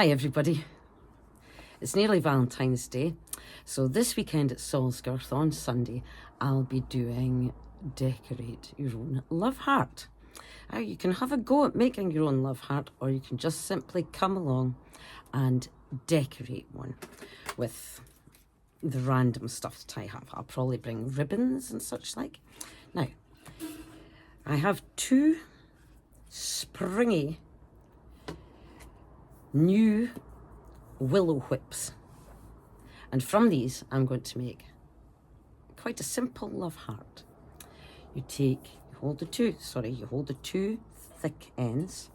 Hi everybody. It's nearly Valentine's Day, so this weekend at Salisgirth on Sunday I'll be doing Decorate Your Own Love Heart. Now you can have a go at making your own love heart, or you can just simply come along and decorate one with the random stuff that I have. I'll probably bring ribbons and such like. Now, I have two springy new willow whips, and from these I'm going to make quite a simple love heart. You hold the two thick ends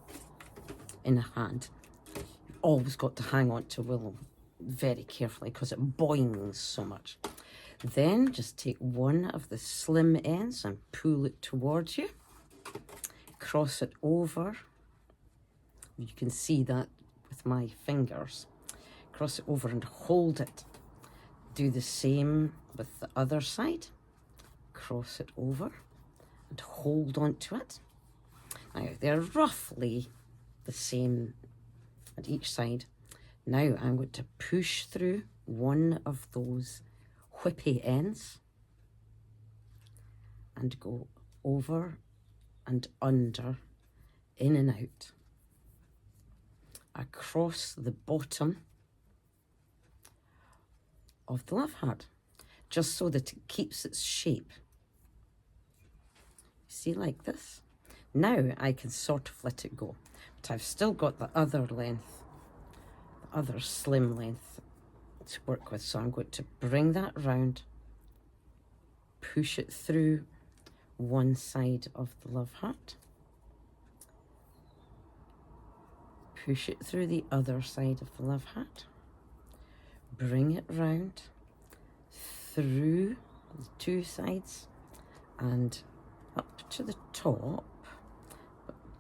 in a hand. You've always got to hang on to willow very carefully because it boings so much. Then just take one of the slim ends and pull it towards you, cross it over. You can see that with my fingers. Cross it over and hold it. Do the same with the other side. Cross it over and hold on to it. Now they're roughly the same at each side. Now I'm going to push through one of those whippy ends and go over and under, in and out, across the bottom of the love heart, just so that it keeps its shape. See, like this. Now I can sort of let it go, but I've still got the other length, the other slim length to work with, so I'm going to bring that round, push it through one side of the love heart, push it through the other side of the love heart, bring it round through the two sides and up to the top,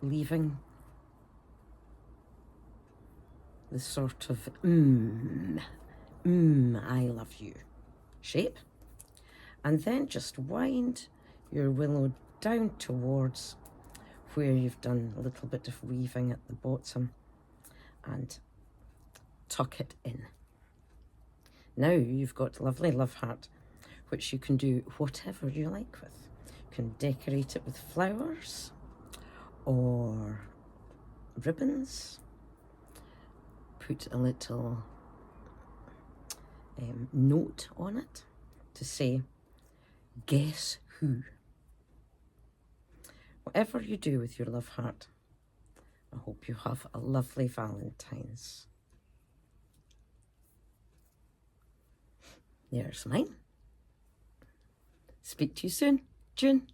leaving the sort of I love you shape. And then just wind your willow down towards where you've done a little bit of weaving at the bottom and tuck it in. Now you've got a lovely love heart, which you can do whatever you like with. You can decorate it with flowers or ribbons. Put a little note on it to say, guess who? Whatever you do with your love heart, I hope you have a lovely Valentine's. There's mine. Speak to you soon. June.